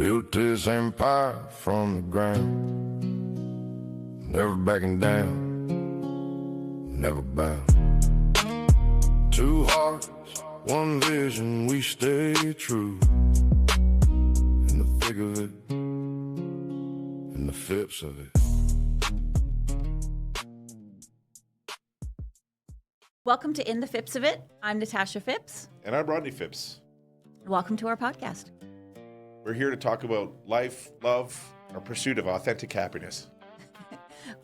Built this empire from the ground, never backing down, never bound. Two hearts, one vision, we stay true. In the thick of it, in the Phipps of it. Welcome to In the Phipps of It. I'm Natasha Phipps. And I'm Rodney Phipps. Welcome to our podcast. We're here to talk about life, love, our pursuit of authentic happiness.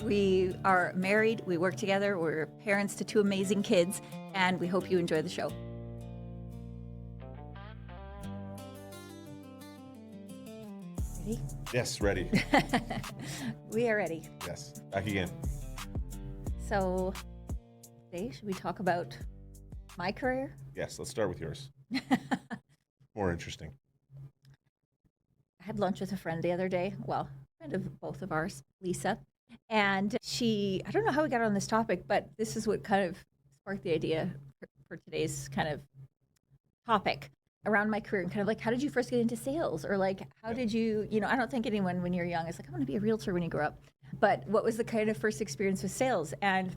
We are married, we work together, we're parents to two amazing kids, and we hope you enjoy the show. Ready? Yes, ready. We are ready. Yes, back again. So, today, should we talk about my career? Yes, let's start with yours. More interesting. I had lunch with a friend the other day. Well, a friend of both of ours, Lisa. And I don't know how we got on this topic, but this is what kind of sparked the idea for today's kind of topic around my career and kind of like, how did you first get into sales? Or like, how did you, I don't think anyone when you're young is like, I want to be a realtor when you grow up. But what was the kind of first experience with sales? And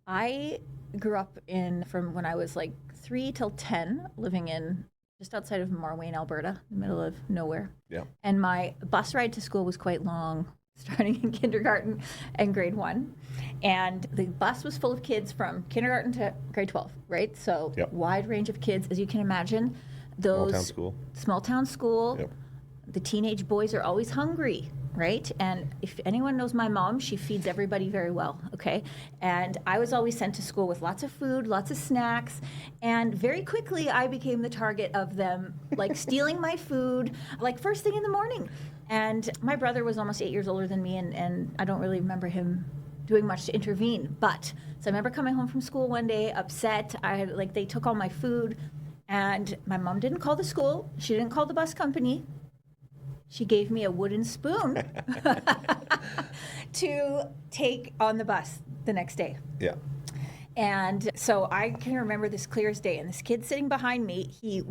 I grew up from when I was like 3 till 10, living in just outside of Marwayne, Alberta, in the middle of nowhere. Yeah. And my bus ride to school was quite long, starting in kindergarten and grade 1. And the bus was full of kids from kindergarten to grade 12, right? So wide range of kids, as you can imagine. Small town school. Yep. The teenage boys are always hungry, right? And if anyone knows my mom, she feeds everybody very well, okay? And I was always sent to school with lots of food, lots of snacks, and very quickly I became the target of them, like stealing my food, like first thing in the morning. And my brother was almost 8 years older than me, and I don't really remember him doing much to intervene. So I remember coming home from school one day upset. They took all my food, and my mom didn't call the school. She didn't call the bus company. She gave me a wooden spoon to take on the bus the next day. Yeah. And so I can remember this clear as day. And this kid sitting behind me, he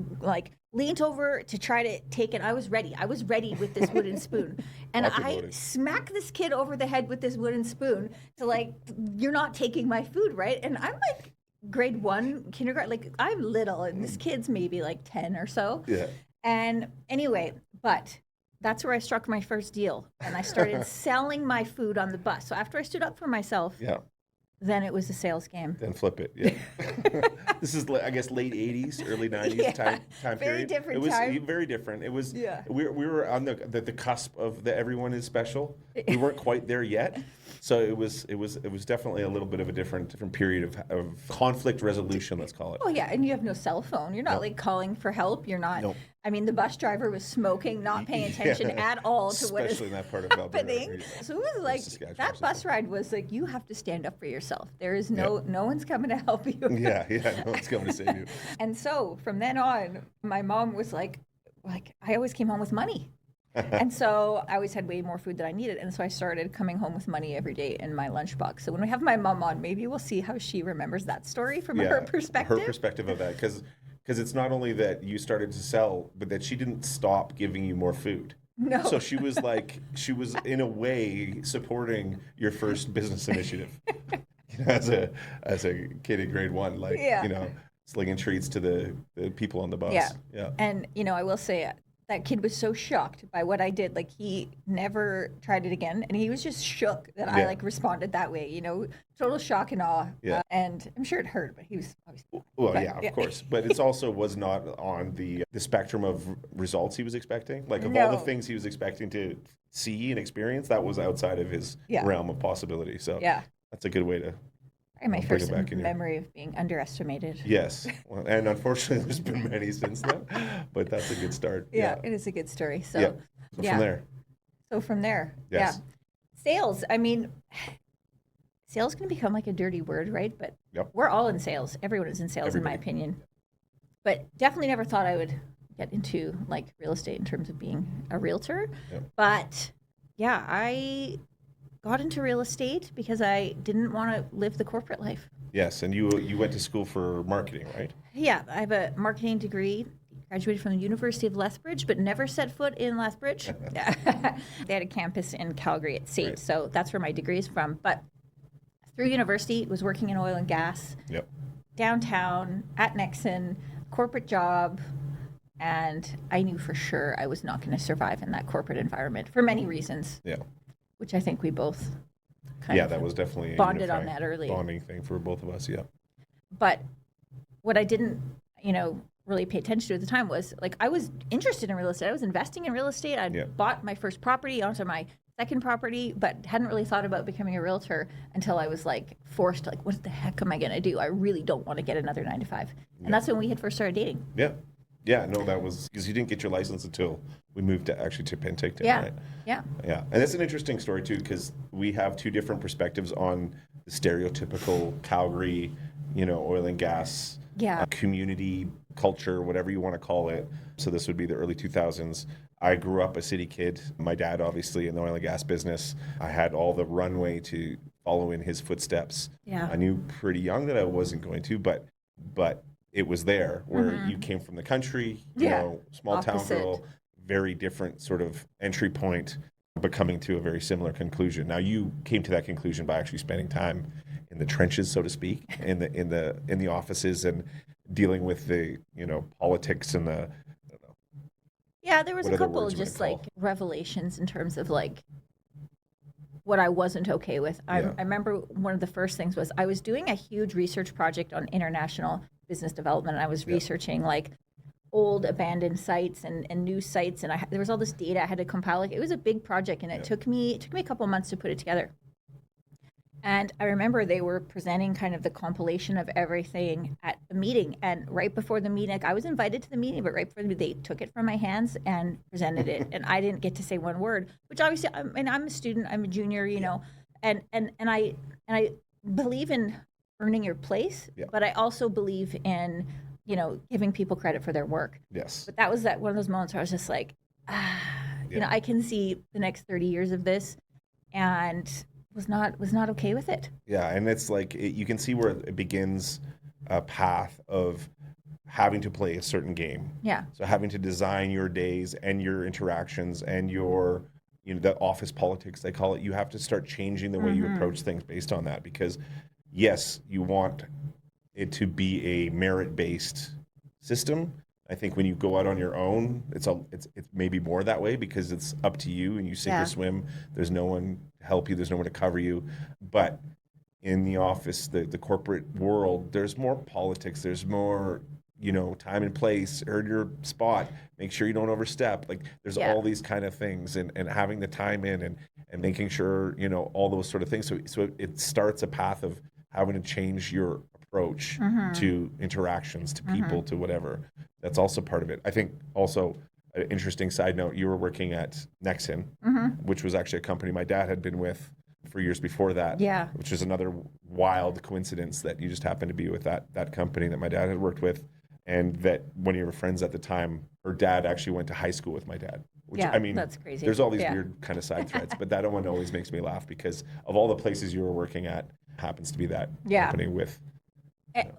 leaned over to try to take it. I was ready with this wooden spoon. And I smacked this kid over the head with this wooden spoon to you're not taking my food, right? And I'm like grade 1 kindergarten, I'm little and this kid's maybe like 10 or so. Yeah. And anyway, but that's where I struck my first deal. And I started selling my food on the bus. So after I stood up for myself, then it was a sales game. Then flip it, yeah. This is, I guess, late 80s, early 90s time period. Very different It was time. very different. It was, we were on the cusp of the everyone is special. We weren't quite there yet. So it was definitely a little bit of a different period of conflict resolution, let's call it. Oh yeah, and you have no cell phone. You're not calling for help. You're not. Nope. I mean, the bus driver was smoking, not paying attention at all to what is especially in that part of happening. So it was like that bus ride was like you have to stand up for yourself. There is no one's coming to help you. Yeah, no one's coming to save you. And so from then on, my mom was like I always came home with money. And so I always had way more food than I needed. And so I started coming home with money every day in my lunchbox. So when we have my mom on, maybe we'll see how she remembers that story from her perspective. Her perspective of that. Because it's not only that you started to sell, but that she didn't stop giving you more food. No. So she was in a way supporting your first business initiative. As a kid in grade 1, slinging treats to the people on the bus. Yeah. And, I will say that kid was so shocked by what I did. Like, he never tried it again. And he was just shook that I responded that way, total shock and awe. Yeah. And I'm sure it hurt, but he was obviously. Well, of course. But it also was not on the spectrum of results he was expecting. Like, of all the things he was expecting to see and experience, that was outside of his realm of possibility. So that's a good way to. And my first memory of being underestimated. Yes. Well, and unfortunately, there's been many since then, but that's a good start. Yeah, it is a good story. So from there. Yes. Sales. I mean, sales can become like a dirty word, right? But we're all in sales. Everyone is in sales, in my opinion. But definitely never thought I would get into real estate in terms of being a realtor. Yep. But I got into real estate because I didn't want to live the corporate life. Yes, and you went to school for marketing, right? Yeah, I have a marketing degree, graduated from the University of Lethbridge, but never set foot in Lethbridge. They had a campus in Calgary at SAIT, so that's where my degree is from. But through university, was working in oil and gas, downtown, at Nixon, corporate job, and I knew for sure I was not going to survive in that corporate environment for many reasons. Yeah. Which I think we both kind of that was definitely bonded on that early. Bonding thing for both of us, But what I didn't, really pay attention to at the time was, like, I was interested in real estate. I was investing in real estate. I bought my first property onto my second property, but hadn't really thought about becoming a realtor until I was, like, forced, like, what the heck am I going to do? I really don't want to get another 9 to 5. And that's when we had first started dating. Yeah, no, that was because you didn't get your license until we moved to Penticton, right? Yeah. And that's an interesting story too, because we have two different perspectives on the stereotypical Calgary, oil and gas community culture, whatever you want to call it. So this would be the early 2000s. I grew up a city kid. My dad, obviously, in the oil and gas business. I had all the runway to follow in his footsteps. Yeah. I knew pretty young that I wasn't going to, but it was there where you came from the country, small town girl, very different sort of entry point, but coming to a very similar conclusion. Now you came to that conclusion by actually spending time in the trenches, so to speak, in the offices and dealing with the politics and the. Yeah, there was a couple of just like revelations in terms of like what I wasn't okay with. I remember one of the first things was I was doing a huge research project on international business development. And I was researching like old abandoned sites and new sites, and there was all this data I had to compile. Like, it was a big project, and it took me a couple months to put it together. And I remember they were presenting kind of the compilation of everything at a meeting. And right before the meeting, like, I was invited to the meeting, but right before the meeting, they took it from my hands and presented it. And I didn't get to say one word, which obviously, I'm a student, I'm a junior, and I believe in earning your place, but I also believe in, giving people credit for their work. Yes. But that was one of those moments where I was just like, I can see the next 30 years of this, and was not okay with it. Yeah, and it's like you can see where it begins a path of having to play a certain game. Yeah. So having to design your days and your interactions and your, the office politics they call it. You have to start changing the way you approach things based on that, because yes, you want it to be a merit-based system. I think when you go out on your own, it's maybe more that way because it's up to you and you sink or swim. There's no one to help you. There's no one to cover you. But in the office, the corporate world, there's more politics. There's more, time and place, earn your spot, make sure you don't overstep. Like, there's all these kind of things, and having the time in and making sure, all those sort of things. So it starts a path of having to change your approach to interactions, to people, to whatever. That's also part of it. I think also an interesting side note, you were working at Nexen, which was actually a company my dad had been with for years before that, which is another wild coincidence that you just happened to be with that company that my dad had worked with, and that one of your friends at the time, her dad actually went to high school with my dad. Which, I mean, that's crazy. There's all these weird kind of side threads, but that one always makes me laugh because of all the places you were working at, happens to be that company with.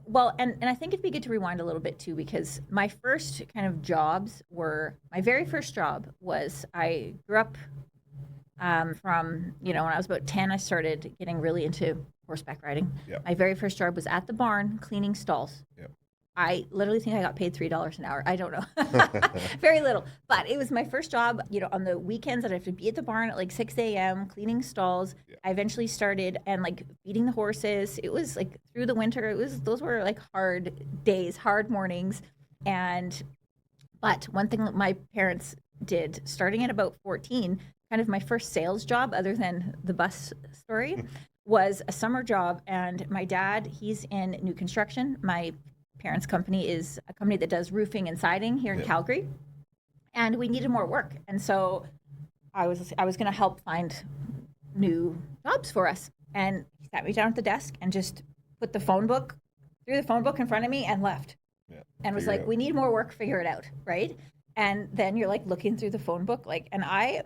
Well, and I think it'd be good to rewind a little bit too, because my first kind of jobs my very first job was, I grew up from, when I was about 10, I started getting really into horseback riding. My very first job was at the barn cleaning stalls. I literally think I got paid $3 an hour. I don't know. Very little. But it was my first job, on the weekends I'd have to be at the barn at like 6 a.m. cleaning stalls. I eventually started and like feeding the horses. It was like through the winter. Those were like hard days, hard mornings. But one thing that my parents did, starting at about 14, kind of my first sales job other than the bus story, was a summer job. And my dad, he's in new construction. My parents' company is a company that does roofing and siding here in Calgary, and we needed more work. And so I was going to help find new jobs for us. And he sat me down at the desk and just threw the phone book in front of me and left. And was like, we need more work, figure it out, right? And then you're like looking through the phone book, and I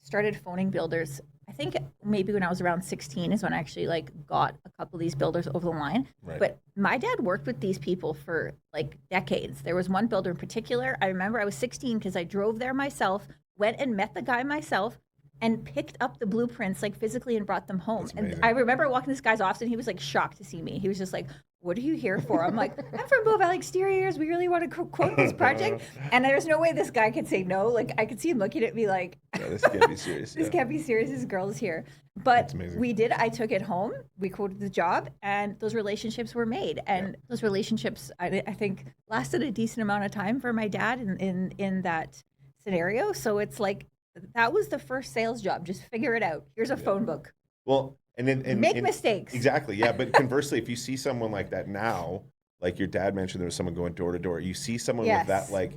started phoning builders I think maybe when I was around 16 is when I actually like got a couple of these builders over the line. Right. But my dad worked with these people for like decades. There was one builder in particular. I remember I was 16 because I drove there myself, went and met the guy myself, and picked up the blueprints like physically and brought them home. And I remember walking this guy's office and he was like shocked to see me. He was just like, what are you here for? I'm like, I'm from Bow Valley Exteriors. We really want to quote this project. And there's no way this guy could say no. Like I could see him looking at me like, this can't be serious. This can't be serious. This girl's here. But we did. I took it home. We quoted the job and those relationships were made. And those relationships, I think, lasted a decent amount of time for my dad in that scenario. So it's like, that was the first sales job. Just figure it out. Here's a phone book. Well, and make mistakes. Exactly. Yeah. But conversely, if you see someone like that now, like your dad mentioned, there was someone going door to door. You see someone with that, like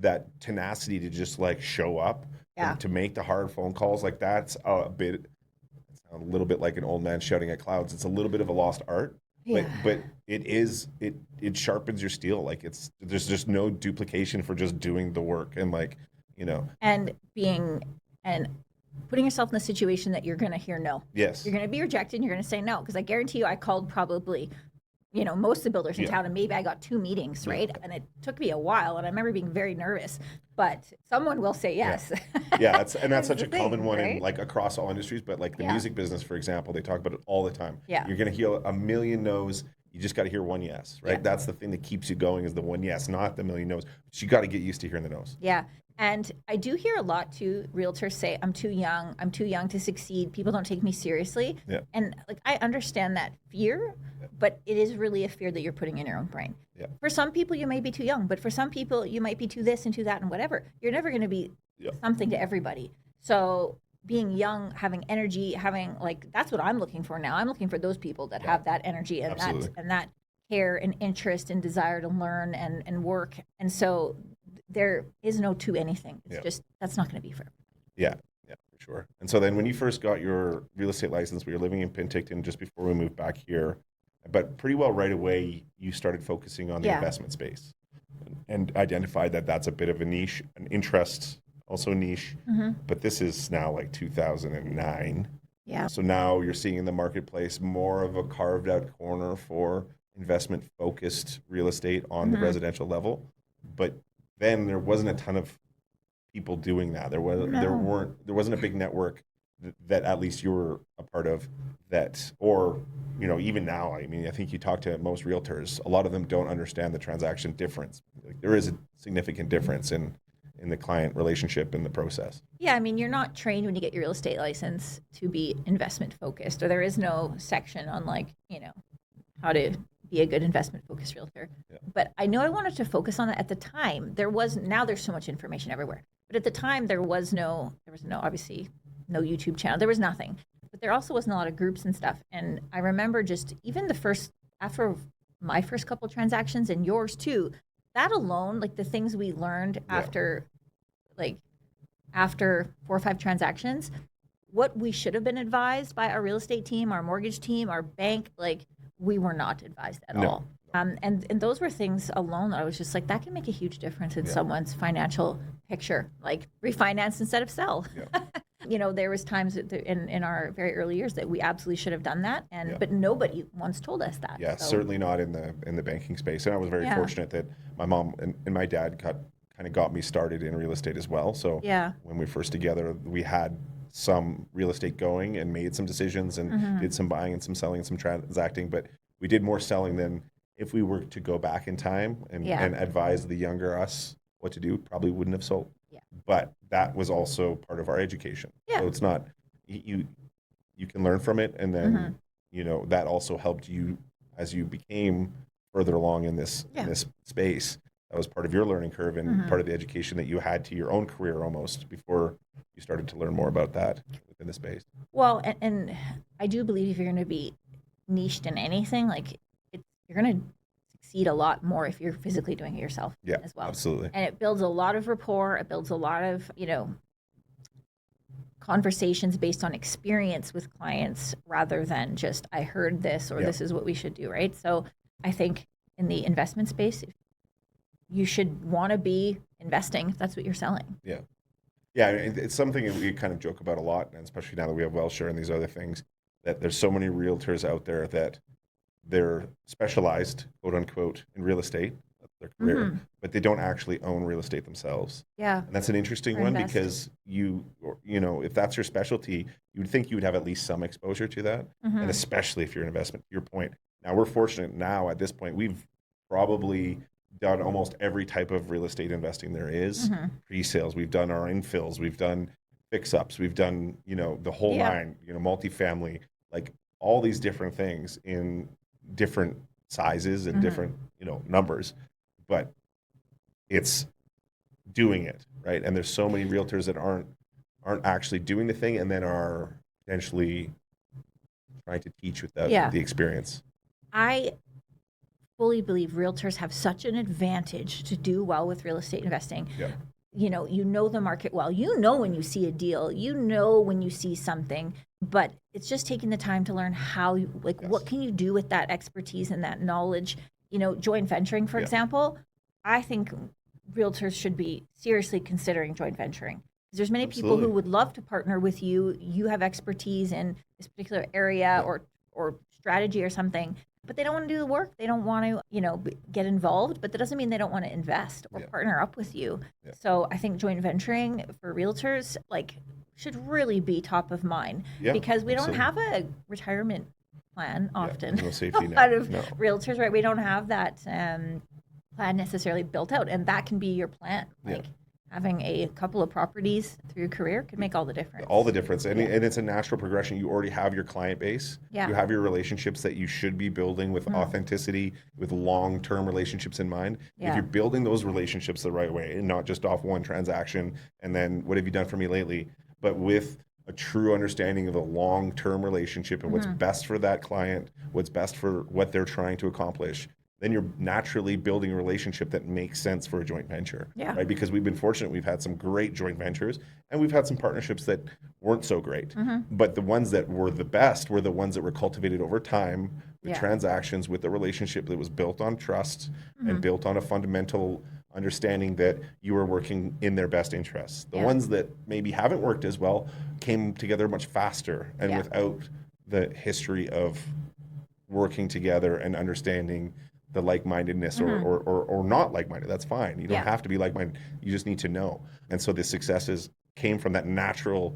that tenacity to just like show up and to make the hard phone calls. Like that's a little bit like an old man shouting at clouds. It's a little bit of a lost art. Yeah. But it sharpens your steel. Like there's just no duplication for just doing the work and like, and putting yourself in the situation that you're going to hear no. Yes. You're going to be rejected and you're going to say no. Because I guarantee you, I called probably, most of the builders in town, and maybe I got 2 meetings, right? And it took me a while, and I remember being very nervous. But someone will say yes. Yeah, that's such a common one in like across all industries. But like the music business, for example, they talk about it all the time. Yeah. You're going to hear a million no's. You just got to hear one yes, right? Yeah. That's the thing that keeps you going is the one yes, not the million no's. But you got to get used to hearing the no's. Yeah. And I do hear a lot too, realtors say, I'm too young to succeed. People don't take me seriously. Yeah. And like, I understand that fear, but it is really a fear that you're putting in your own brain. Yeah. For some people, you may be too young, but for some people, you might be too this and too that and whatever. You're never going to be something to everybody. So being young, having energy, that's what I'm looking for now. I'm looking for those people that have that energy and that care and interest and desire to learn and work. And so there is no to anything. It's just, that's not going to be for everybody. Yeah, for sure. And so then when you first got your real estate license, we were living in Penticton just before we moved back here, but pretty well right away, you started focusing on the investment space and identified that that's a bit of a niche, an interest, also niche, but this is now like 2009. Yeah. So now you're seeing in the marketplace more of a carved out corner for investment focused real estate on the residential level, but then there wasn't a ton of people doing that. There wasn't a big network that at least you were a part of that, or even now. I mean, I think you talk to most realtors, a lot of them don't understand the transaction difference. Like, there is a significant difference in the client relationship and the process. Yeah, I mean, you're not trained when you get your real estate license to be investment focused, or there is no section on how to be a good investment focused realtor. Yeah. But I know I wanted to focus on that at the time. Now there's so much information everywhere. But at the time there was no obviously no YouTube channel. There was nothing. But there also wasn't a lot of groups and stuff. And I remember just even after my first couple transactions and yours too, that alone, like the things we learned after 4 or 5 transactions, what we should have been advised by our real estate team, our mortgage team, our bank, we were not advised at all. And those were things alone that I was just like, that can make a huge difference in someone's financial picture, like refinance instead of sell. Yeah. There was times in our very early years that we absolutely should have done that, but nobody once told us that. Yeah, so. Certainly not in the banking space. And I was very fortunate that my mom and my dad kind of got me started in real estate as well. So when we first together, we had some real estate going and made some decisions and did some buying and some selling and some transacting, but we did more selling than if we were to go back in time and advise the younger us what to do, probably wouldn't have sold. Yeah. But that was also part of our education. Yeah. So it's not, you can learn from it, and then, that also helped you as you became further along in this space. That was part of your learning curve and part of the education that you had to your own career almost before you started to learn more about that within the space. Well, and I do believe if you're going to be niched in anything, you're going to succeed a lot more if you're physically doing it yourself as well. Absolutely. And it builds a lot of rapport. It builds a lot of, conversations based on experience with clients rather than just, I heard this or this is what we should do, right? So I think in the investment space, you should want to be investing if that's what you're selling. Yeah. Yeah, it's something that we kind of joke about a lot, and especially now that we have WellShare and these other things, that there's so many realtors out there that they're specialized, quote unquote, in real estate, that's their career, but they don't actually own real estate themselves. Yeah. And that's an interesting Or one invest. because if that's your specialty, you would think you would have at least some exposure to that, and especially if you're an investment. To your point, now we're fortunate. Now at this point, we've probably done almost every type of real estate investing there is. Pre-sales, we've done our infills, we've done fix-ups, we've done the whole line, multifamily, like all these different things in different sizes and different numbers, but it's doing it right. And there's so many realtors that aren't actually doing the thing, and then are potentially trying to teach without the experience. I fully believe realtors have such an advantage to do well with real estate investing. Yeah. You know the market well. When you see a deal, when you see something, but it's just taking the time to learn how, what can you do with that expertise and that knowledge. Joint venturing, for example, I think realtors should be seriously considering joint venturing. There's many people who would love to partner with you. You have expertise in this particular area or strategy or something, but they don't want to do the work. They don't want to, get involved, but that doesn't mean they don't want to invest or partner up with you. Yeah. So I think joint venturing for realtors, should really be top of mind because we don't have a retirement plan often. No safety net. A lot of realtors, right? We don't have that plan necessarily built out, and that can be your plan. Having a couple of properties through your career could make all the difference. All the difference. And it's a natural progression. You already have your client base. Yeah. You have your relationships that you should be building with authenticity, with long-term relationships in mind. Yeah. If you're building those relationships the right way and not just off one transaction and then what have you done for me lately, but with a true understanding of the long-term relationship and what's best for that client, what's best for what they're trying to accomplish, then you're naturally building a relationship that makes sense for a joint venture, right? Because we've been fortunate. We've had some great joint ventures, and we've had some partnerships that weren't so great. But the ones that were the best were the ones that were cultivated over time with transactions, with a relationship that was built on trust and built on a fundamental understanding that you were working in their best interests. The ones that maybe haven't worked as well came together much faster and without the history of working together and understanding the like-mindedness or not like-minded. That's fine. You don't have to be like-minded. You just need to know. And so the successes came from that natural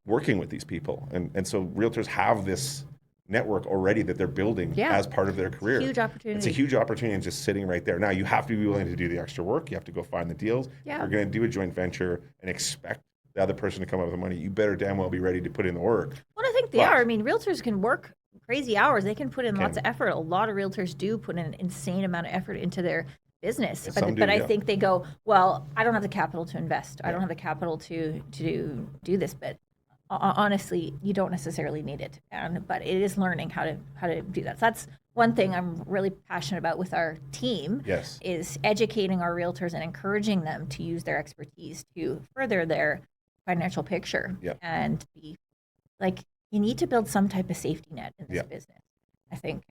working with these people. And so realtors have this network already that they're building as part of their career. Huge opportunity. It's a huge opportunity and just sitting right there. Now, you have to be willing to do the extra work. You have to go find the deals. Yeah. If you're going to do a joint venture and expect the other person to come up with the money, you better damn well be ready to put in the work. Well, I think they are. I mean, realtors can work crazy hours. They can put in lots of effort. A lot of realtors do put in an insane amount of effort into their business. But I think they go, well, I don't have the capital to invest. I don't have the capital to do this. But honestly, you don't necessarily need it. But it is learning how to do that. So that's one thing I'm really passionate about with our team is educating our realtors and encouraging them to use their expertise to further their financial picture and be you need to build some type of safety net in this business. I think,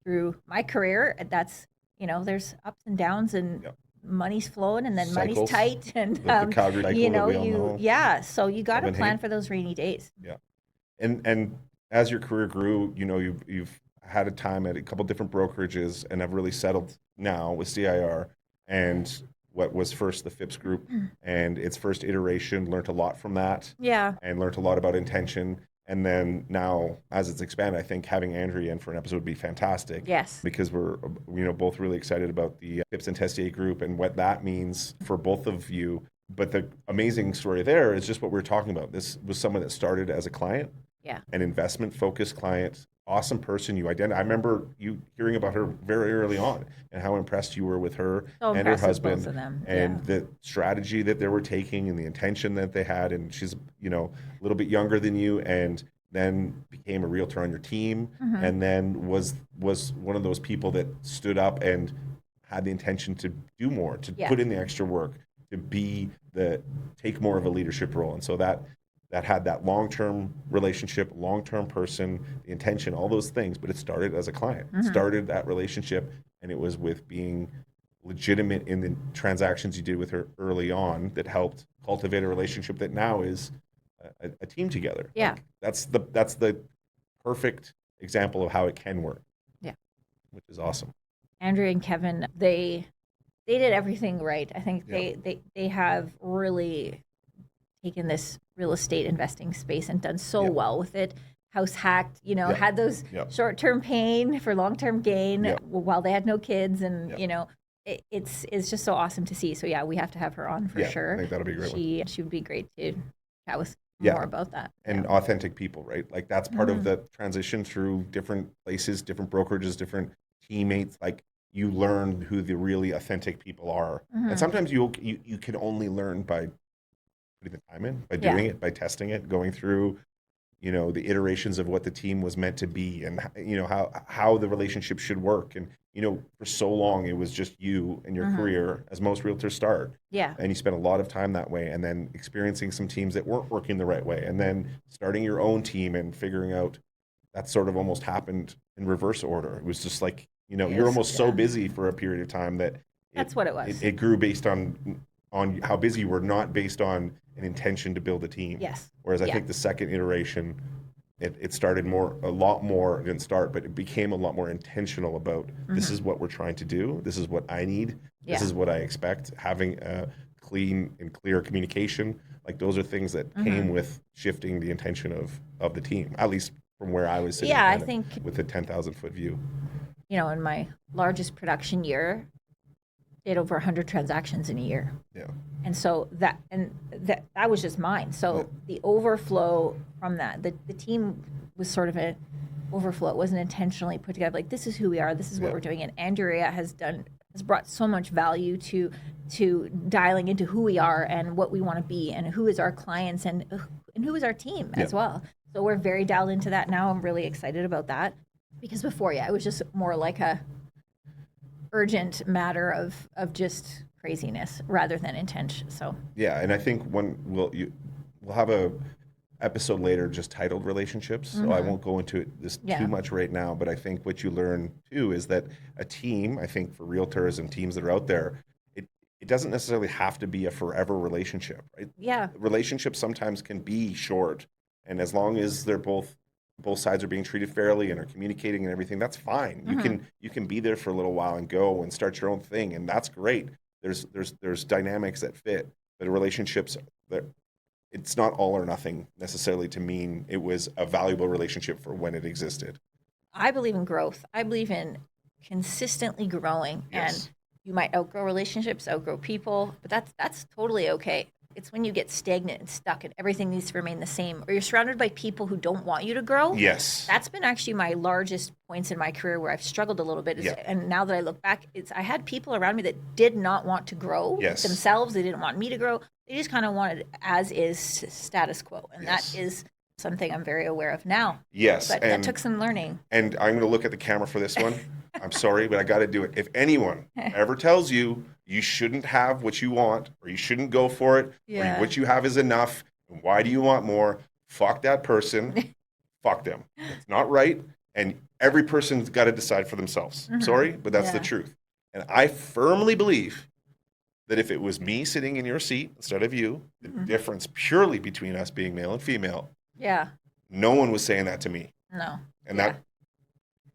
through my career, that's, there's ups and downs and money's flowing and then Cycles. Money's tight. And, the Calgary cycle so you got to plan for those rainy days. Yeah. And as your career grew, you've had a time at a couple different brokerages and have really settled now with CIR and what was first the Phipps Group and its first iteration, learned a lot from that. Yeah. And learned a lot about intention. And then now, as it's expanded, I think having Andrea in for an episode would be fantastic. Yes. Because we're, both really excited about the Phipps and Testier Group and what that means for both of you. But the amazing story there is just what we were talking about. This was someone that started as a client, an investment-focused client, awesome person. I remember you hearing about her very early on and how impressed you were with her and her husband both of them. And the strategy that they were taking and the intention that they had. And she's, a little bit younger than you and then became a realtor on your team and then was one of those people that stood up and had the intention to do more, to put in the extra work, to take more of a leadership role. And so that had that long-term relationship, long-term person, the intention, all those things, but it started as a client. Started that relationship, and it was with being legitimate in the transactions you did with her early on that helped cultivate a relationship that now is a team together. Yeah. Like, that's the perfect example of how it can work. Yeah. Which is awesome. Andrea and Kevin, they did everything right. I think they have really taken this real estate investing space and done so well with it. House hacked, had those short-term pain for long-term gain while they had no kids, and it's just so awesome to see. So yeah, we have to have her on for sure. I think that'll be a great one. She would be great to chat with more about that. And authentic people, right? Like that's part of the transition through different places, different brokerages, different teammates. Like you learn who the really authentic people are, and sometimes you can only learn by putting the time in, by doing it, by testing it, going through the iterations of what the team was meant to be, and how the relationship should work. And for so long it was just you and your career, as most realtors start. And you spent a lot of time that way, and then experiencing some teams that weren't working the right way, and then starting your own team and figuring out that sort of almost happened in reverse order. It was just like you're almost so busy for a period of time that that's what it was. It grew based on how busy you were, not based on an intention to build a team. Yes. Whereas I think the second iteration, it started a lot more, didn't start, but it became a lot more intentional about this is what we're trying to do. This is what I need. This is what I expect. Having a clean and clear communication, like those are things that came with shifting the intention of the team, at least from where I was sitting. Yeah, I think with a 10,000-foot view. In my largest production year, did over 100 transactions in a year. Yeah. And so that was just mine. So the overflow from that, the team was sort of an overflow. It wasn't intentionally put together. Like, this is who we are. This is what we're doing. And Andrea has brought so much value to dialing into who we are and what we want to be and who is our clients and who is our team as well. So we're very dialed into that now. I'm really excited about that, because before, it was just more like a urgent matter of just craziness rather than intention. So and I think we'll have a episode later just titled relationships. So I won't go into this too much right now, but I think what you learn too is that a team, I think for realtors and teams that are out there, it doesn't necessarily have to be a forever relationship, right? Yeah. Relationships sometimes can be short, and as long as they're both sides are being treated fairly and are communicating and everything, that's fine. You can be there for a little while and go and start your own thing, and that's great. There's dynamics that fit, but relationships, it's not all or nothing necessarily to mean it was a valuable relationship for when it existed. I believe in growth. I believe in consistently growing, and you might outgrow relationships, outgrow people, but that's totally okay. It's when you get stagnant and stuck and everything needs to remain the same, or you're surrounded by people who don't want you to grow. Yes. That's been actually my largest points in my career where I've struggled a little bit. And now that I look back, I had people around me that did not want to grow themselves. They didn't want me to grow. They just kind of wanted as is status quo. And that is something I'm very aware of now. Yes. But that took some learning. And I'm going to look at the camera for this one. I'm sorry, but I got to do it. If anyone ever tells you you shouldn't have what you want, or you shouldn't go for it, or what you have is enough, and why do you want more? Fuck that person. Fuck them. It's not right. And every person's got to decide for themselves. Sorry, but that's the truth. And I firmly believe that if it was me sitting in your seat instead of you, the difference purely between us being male and female, no one was saying that to me. No. And that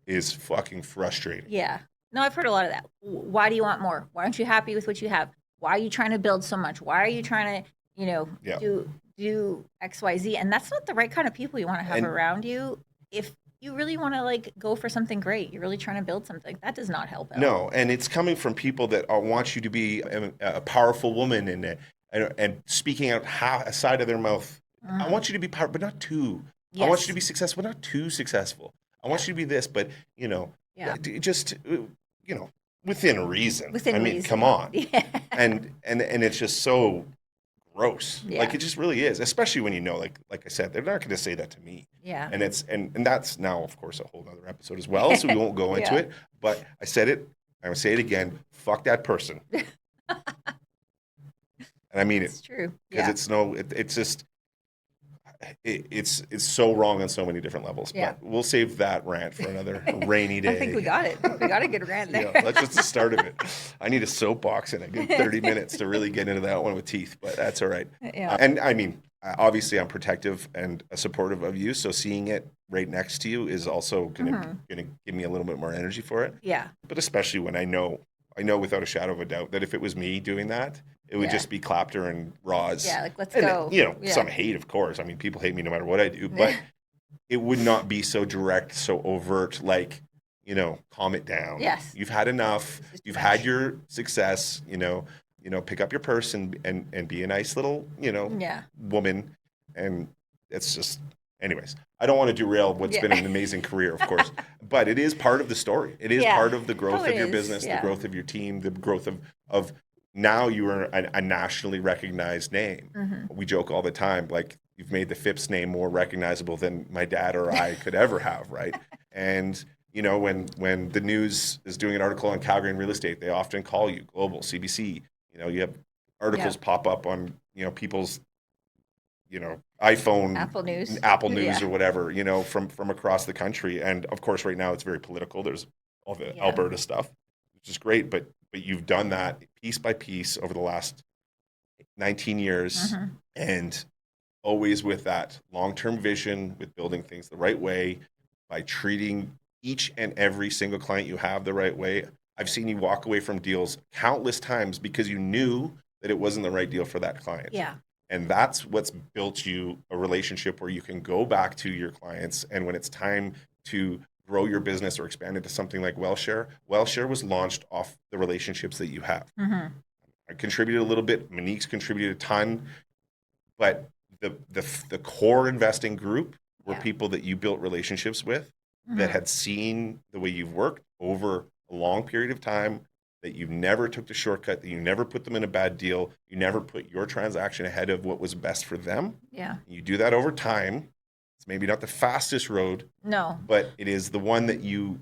is fucking frustrating. Yeah. No, I've heard a lot of that. Why do you want more? Why aren't you happy with what you have? Why are you trying to build so much? Why are you trying to, do X, Y, Z? And that's not the right kind of people you want to have around you. If you really want to go for something great, you're really trying to build something, that does not help out. No, and it's coming from people that want you to be a powerful woman and speaking out a side of their mouth. I want you to be powerful, but not too. I want you to be successful, but not too successful. I want you to be this, but just within reason. Come on. And it's just so gross. Like, it just really is, especially when like I said, they're not going to say that to me. And it's and that's now, of course, a whole other episode as well, so we won't go into it. But I said it, I'm going to say it again, fuck that person. And I mean it's true. Because it's just, it's so wrong on so many different levels. Yeah. But we'll save that rant for another rainy day. I think we got it. We got a good rant there. Yeah, that's just the start of it. I need a soapbox and a good 30 minutes to really get into that one with teeth, but that's all right. Yeah. And I mean, obviously, I'm protective and supportive of you, so seeing it right next to you is also gonna give me a little bit more energy for it. Yeah. But especially when I know without a shadow of a doubt that if it was me doing that, it would just be clapter and raws. Yeah, like, let's and, go. You know, Yeah. some hate, of course. I mean, people hate me no matter what I do, but it would not be so direct, so overt, like, you know, calm it down. Yes. You've had enough. You've had your success, you know, pick up your purse and be a nice little, you know, woman. And it's just, anyways, I don't want to derail what's been an amazing career, of course, but it is part of the story. It is part of the growth of your business, the growth of your team, the growth of now you are a nationally recognized name. We joke all the time, like, you've made the Phipps name more recognizable than my dad or I could ever have, right? And, you know, when the news is doing an article on Calgary and real estate, they often call you Global, CBC. You know, you have articles pop up on, you know, people's, you know, iPhone, Apple News or whatever, you know, from across the country. And of course, right now it's very political. There's all the Alberta stuff, which is great, but you've done that piece by piece over the last 19 years, and always with that long-term vision, with building things the right way, by treating each and every single client you have the right way. I've seen you walk away from deals countless times because you knew that it wasn't the right deal for that client. Yeah. And that's what's built you a relationship where you can go back to your clients. And when it's time to grow your business or expand into something like WellShare was launched off the relationships that you have. I contributed a little bit. Monique's contributed a ton. But the core investing group were people that you built relationships with that had seen the way you've worked over a long period of time, that you never took the shortcut, that you never put them in a bad deal, you never put your transaction ahead of what was best for them. Yeah. You do that over time. It's maybe not the fastest road. No. But it is the one that you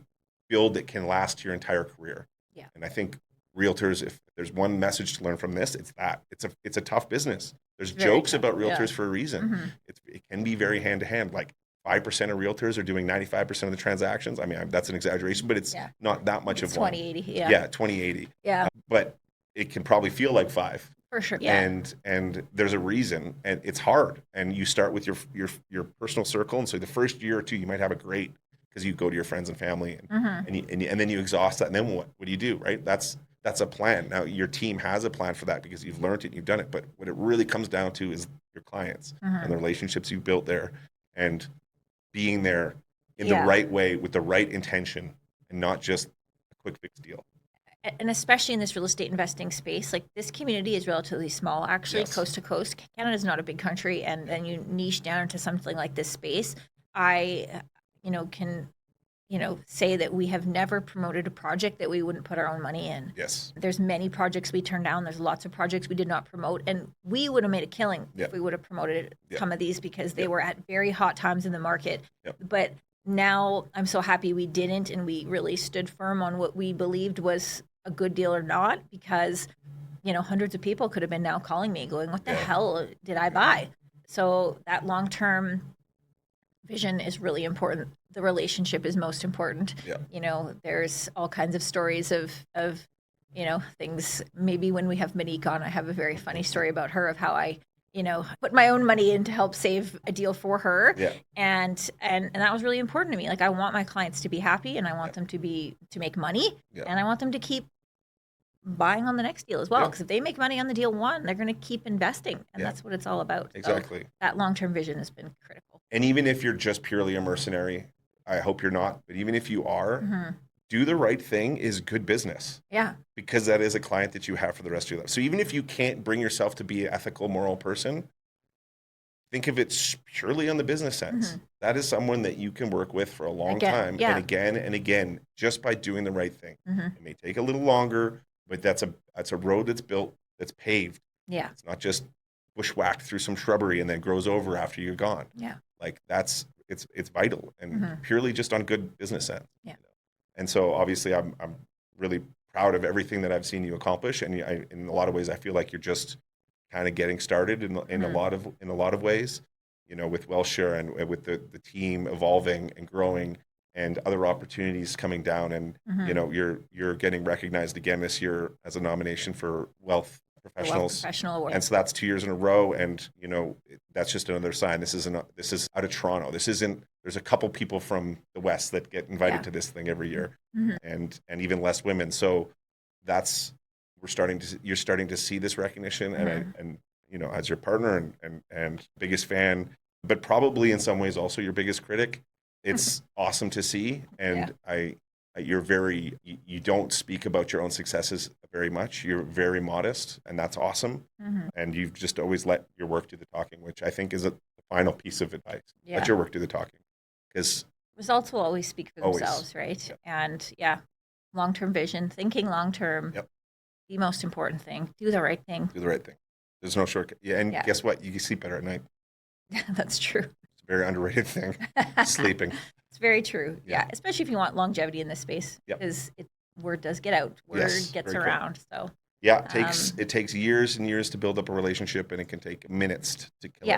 build that can last your entire career. Yeah. And I think realtors, if there's one message to learn from this, it's that. It's a tough business. There's jokes about realtors for a reason. It can be very hand to hand. Like 5% of realtors are doing 95% of the transactions. I mean, that's an exaggeration, but it's not that much of one. 20/80, Yeah, 20/80. Yeah. But it can probably feel like 5. For sure. Yeah. And there's a reason, and it's hard. And you start with your personal circle, and so the first year or two you might have it great because you go to your friends and family, and then you exhaust that, and then what do you do? Right? That's a plan. Now your team has a plan for that because you've learned it and you've done it. But what it really comes down to is your clients and the relationships you've built there, and being there in the right way with the right intention, and not just a quick fix deal. And especially in this real estate investing space, like, this community is relatively small, actually, coast to coast. Canada is not a big country, and then you niche down into something like this space. I, can, say that we have never promoted a project that we wouldn't put our own money in. Yes. There's many projects we turned down. There's lots of projects we did not promote, and we would have made a killing if we would have promoted some of these, because they were at very hot times in the market. But now I'm so happy we didn't, and we really stood firm on what we believed was a good deal or not, because hundreds of people could have been now calling me going, what the hell did I buy? So that long-term vision is really important. The relationship is most important. There's all kinds of stories of things. Maybe when we have Monique on, I have a very funny story about her, of how I put my own money in to help save a deal for her. And that was really important to me. Like, I want my clients to be happy, and I want them to make money, and I want them to keep buying on the next deal as well. Because if they make money on the deal one, they're going to keep investing, and that's what it's all about. Exactly. So that long-term vision has been critical. And even if you're just purely a mercenary, I hope you're not, but even if you are, do the right thing is good business. Yeah. Because that is a client that you have for the rest of your life. So even if you can't bring yourself to be an ethical, moral person, think of it purely on the business sense. That is someone that you can work with for a long time, and again and again, just by doing the right thing. It may take a little longer, but that's a road that's built, that's paved. Yeah. It's not just bushwhacked through some shrubbery and then grows over after you're gone. Yeah. Like, it's vital, and purely just on good business sense. Yeah. And so obviously I'm really proud of everything that I've seen you accomplish, and in a lot of ways I feel like you're just kind of getting started in a lot of ways. you know, with Welshire and with the team evolving and growing and other opportunities coming down, and you know, you're getting recognized again this year as a nomination for Wealth Professionals. Professional Award. And so that's 2 years in a row, and you know, that's just another sign. This is out of Toronto. This isn't. There's a couple people from the West that get invited to this thing every year, and even less women. So that's you're starting to see this recognition, and you know, as your partner and biggest fan, but probably in some ways also your biggest critic. It's awesome to see, and you don't speak about your own successes very much. You're very modest, and that's awesome. And you've just always let your work do the talking, which I think is the final piece of advice. Let your work do the talking, because results will always speak for themselves, right? Yep. And long-term vision, thinking long-term, the most important thing. Do the right thing. Do the right thing. There's no shortcut. Guess what? You can sleep better at night. That's true. It's a very underrated thing, sleeping. It's very true. Yeah. Especially if you want longevity in this space, because word does get out. Word gets around. Cool. So it takes years and years to build up a relationship, and it can take minutes to kill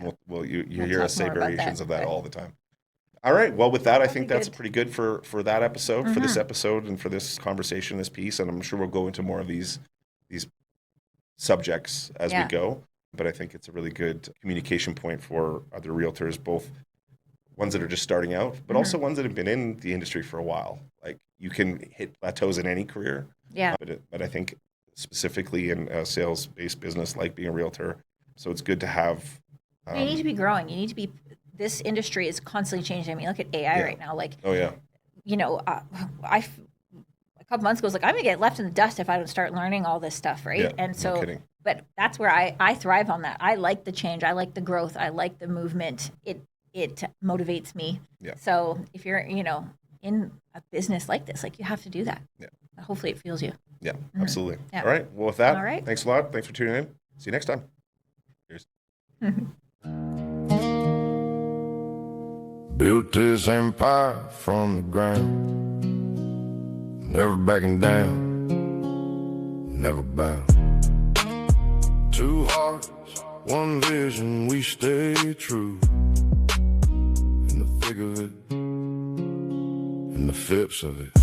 it. Well, you hear us say variations of that all the time. All right. Well, with that, I think that's pretty good for that episode, for this episode, and for this conversation, this piece. And I'm sure we'll go into more of these subjects as we go. But I think it's a really good communication point for other realtors, both ones that are just starting out, but also ones that have been in the industry for a while. Like, you can hit plateaus in any career. Yeah. But I think specifically in a sales-based business like being a realtor, so it's good to have. You need to be growing. You need to be. This industry is constantly changing. I mean, look at AI right now. Like, you know, a couple months ago, I was like, I'm gonna get left in the dust if I don't start learning all this stuff, right? Yeah, and so, no kidding. But that's where I thrive on that. I like the change. I like the growth. I like the movement. It motivates me. Yeah. So if you're, you know, in a business like this, like, you have to do that. Yeah. Hopefully it fuels you. Yeah, absolutely. Yeah. All right. Well, with that, thanks a lot. Thanks for tuning in. See you next time. Cheers. Built this empire from the ground, never backing down, never bound. 2 hearts, 1 vision, we stay true. In the thick of it, in the Phipps of it.